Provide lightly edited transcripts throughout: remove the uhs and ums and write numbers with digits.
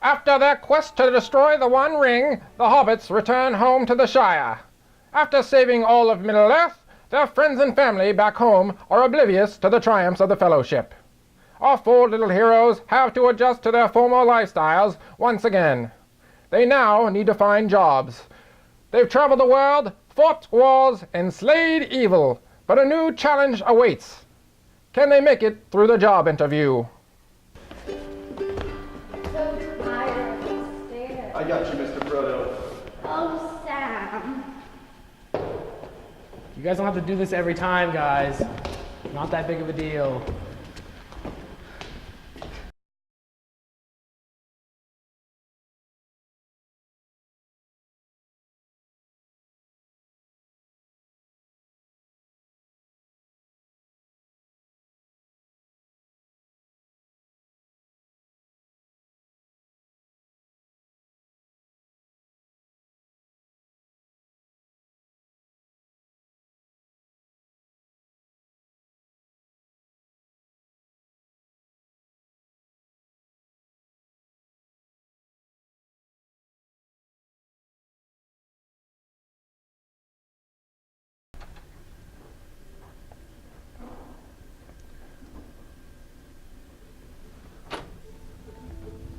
After their quest to destroy the One Ring, the Hobbits return home to the Shire. After saving all of Middle-earth, their friends and family back home are oblivious to the triumphs of the Fellowship. Our four little heroes have to adjust to their former lifestyles once again. They now need to find jobs. They've traveled the world, fought wars, and slayed evil, but a new challenge awaits. Can they make it through the job interview? I got you, Mr. Frodo. Oh, Sam. You guys don't have to do this every time, guys. Not that big of a deal.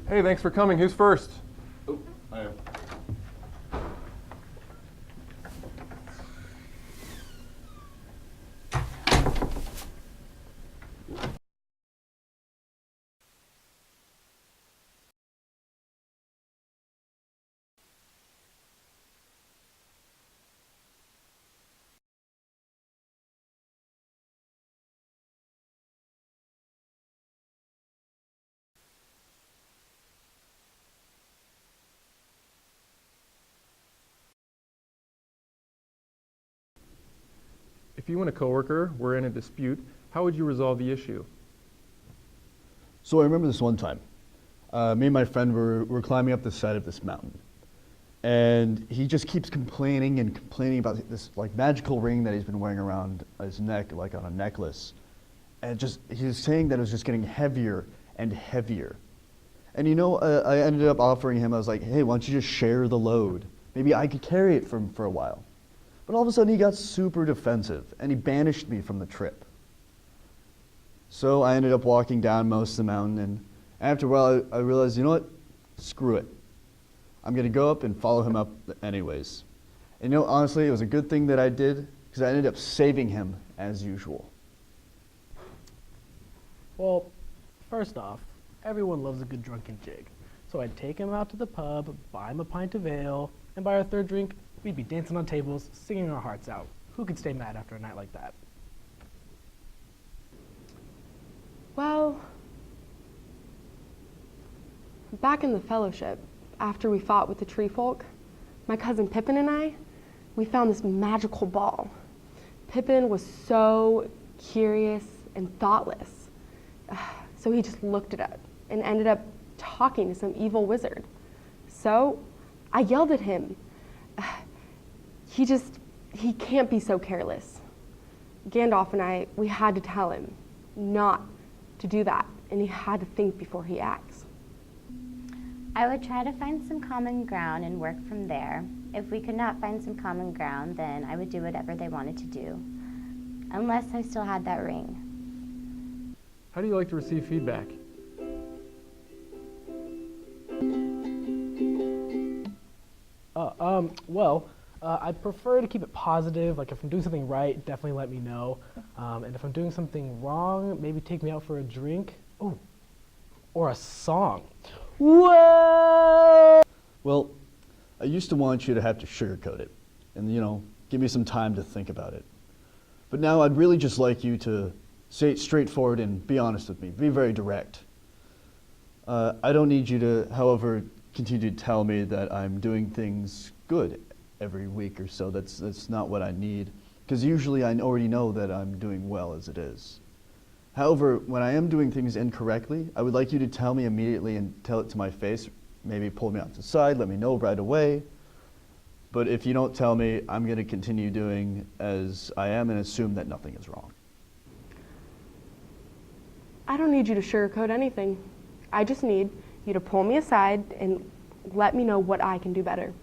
Hey, thanks for coming. Who's first? Oh, I am. If you and a coworker were in a dispute, how would you resolve the issue? So I remember this one time. Me and my friend were climbing up the side of this mountain. And he just keeps complaining and complaining about this like magical ring that he's been wearing around his neck, like on a necklace. And he was saying that it was just getting heavier and heavier. And I ended up offering him, I was like, hey, why don't you just share the load? Maybe I could carry it for a while. But all of a sudden he got super defensive and he banished me from the trip. So I ended up walking down most of the mountain, and after a while I realized, you know what? Screw it. I'm gonna go up and follow him up anyways. And honestly, it was a good thing that I did, because I ended up saving him as usual. Well, first off, everyone loves a good drunken jig. So I'd take him out to the pub, buy him a pint of ale, and by our third drink, we'd be dancing on tables, singing our hearts out. Who could stay mad after a night like that? Well, back in the Fellowship, after we fought with the tree folk, my cousin Pippin and I, we found this magical ball. Pippin was so curious and thoughtless, so he just looked at it and ended up talking to some evil wizard. So I yelled at him. He can't be so careless. Gandalf and I, we had to tell him not to do that, and he had to think before he acts. I would try to find some common ground and work from there. If we could not find some common ground, then I would do whatever they wanted to do, unless I still had that ring. How do you like to receive feedback? I prefer to keep it positive. Like if I'm doing something right, definitely let me know. And if I'm doing something wrong, maybe take me out for a drink. Oh, or a song. Whoa! Well, I used to want you to have to sugarcoat it and, give me some time to think about it. But now I'd really just like you to say it straightforward and be honest with me. Be very direct. I don't need you to, however, continue to tell me that I'm doing things good every week or so. That's not what I need, because usually I already know that I'm doing well as it is. However, when I am doing things incorrectly, I would like you to tell me immediately and tell it to my face. Maybe pull me off to the side, let me know right away. But if you don't tell me, I'm going to continue doing as I am and assume that nothing is wrong. I don't need you to sugarcoat anything. I just need you to pull me aside and let me know what I can do better.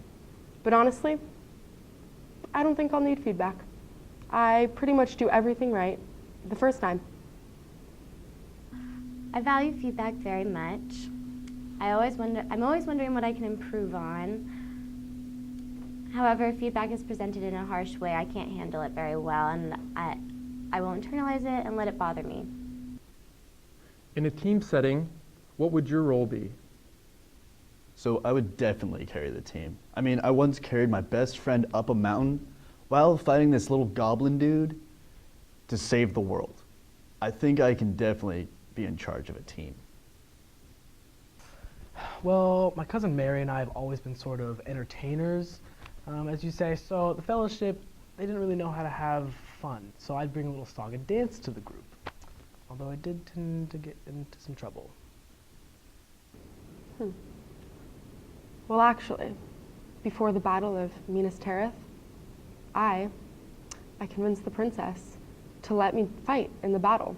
But honestly, I don't think I'll need feedback. I pretty much do everything right the first time. I value feedback very much. I'm always wondering what I can improve on. However, if feedback is presented in a harsh way, I can't handle it very well, and I will internalize it and let it bother me. In a team setting, what would your role be? So I would definitely carry the team. I mean, I once carried my best friend up a mountain while fighting this little goblin dude to save the world. I think I can definitely be in charge of a team. Well, my cousin Mary and I have always been sort of entertainers, as you say, so the fellowship, they didn't really know how to have fun, so I'd bring a little song and dance to the group, although I did tend to get into some trouble. Well, actually, before the Battle of Minas Tirith, I convinced the princess to let me fight in the battle.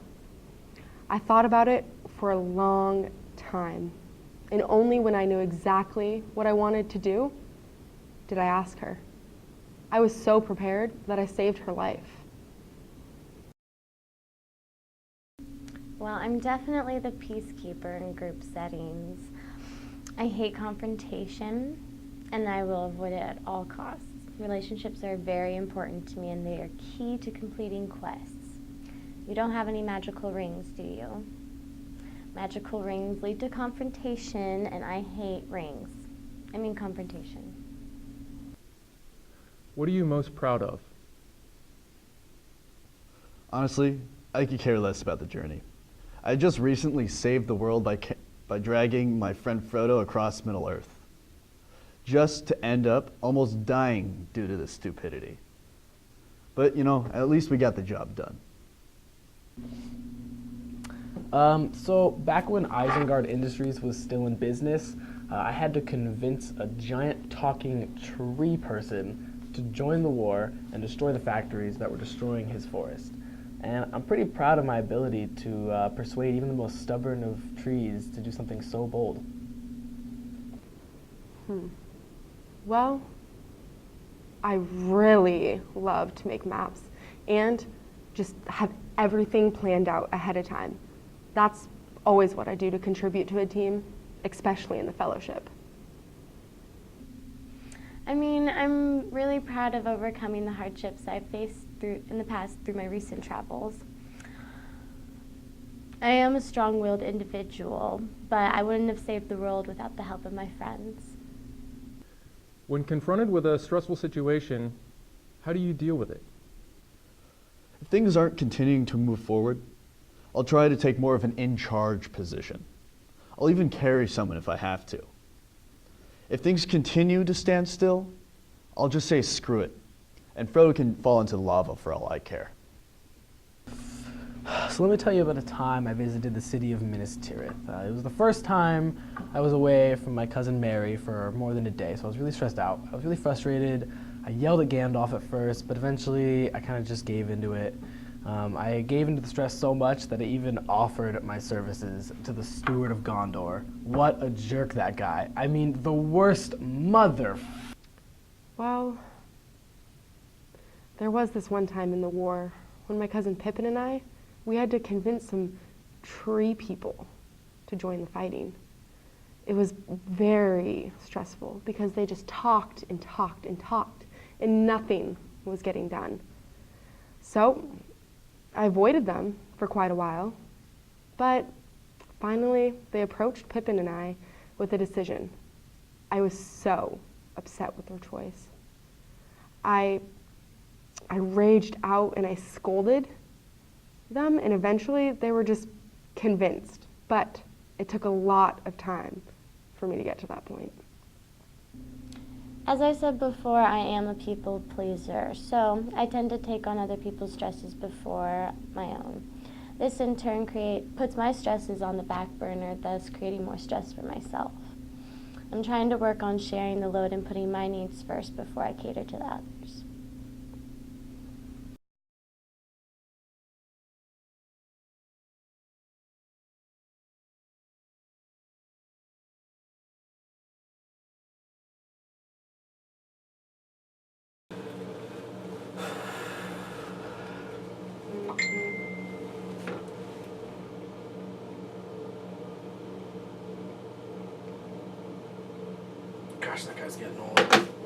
I thought about it for a long time, and only when I knew exactly what I wanted to do did I ask her. I was so prepared that I saved her life. Well, I'm definitely the peacekeeper in group settings. I hate confrontation, and I will avoid it at all costs. Relationships are very important to me, and they are key to completing quests. You don't have any magical rings, do you? Magical rings lead to confrontation, and I hate rings. I mean confrontation. What are you most proud of? Honestly, I could care less about the journey. I just recently saved the world by dragging my friend Frodo across Middle-earth, just to end up almost dying due to this stupidity. But, you know, at least we got the job done. So back when Isengard Industries was still in business, I had to convince a giant talking tree person to join the war and destroy the factories that were destroying his forest. And I'm pretty proud of my ability to persuade even the most stubborn of trees to do something so bold. Well, I really love to make maps and just have everything planned out ahead of time. That's always what I do to contribute to a team, especially in the fellowship. I mean, I'm really proud of overcoming the hardships I've faced in the past through my recent travels. I am a strong-willed individual, but I wouldn't have saved the world without the help of my friends. When confronted with a stressful situation, how do you deal with it? If things aren't continuing to move forward, I'll try to take more of an in-charge position. I'll even carry someone if I have to. If things continue to stand still, I'll just say screw it, and Frodo can fall into the lava for all I care. So let me tell you about a time I visited the city of Minas Tirith. It was the first time I was away from my cousin Mary for more than a day, so I was really stressed out. I was really frustrated. I yelled at Gandalf at first, but eventually I kind of just gave into it. I gave into the stress so much that I even offered my services to the Steward of Gondor. What a jerk, that guy. I mean, the worst mother. Well, there was this one time in the war when my cousin Pippin and I, we had to convince some tree people to join the fighting. It was very stressful because they just talked and talked and talked, and nothing was getting done. So I avoided them for quite a while, but finally they approached Pippin and I with a decision. I was so upset with their choice. I raged out and I scolded them, and eventually they were just convinced, but it took a lot of time for me to get to that point. As I said before, I am a people pleaser, so I tend to take on other people's stresses before my own. This in turn puts my stresses on the back burner, thus creating more stress for myself. I'm trying to work on sharing the load and putting my needs first before I cater to others. Gosh, that guy's getting old.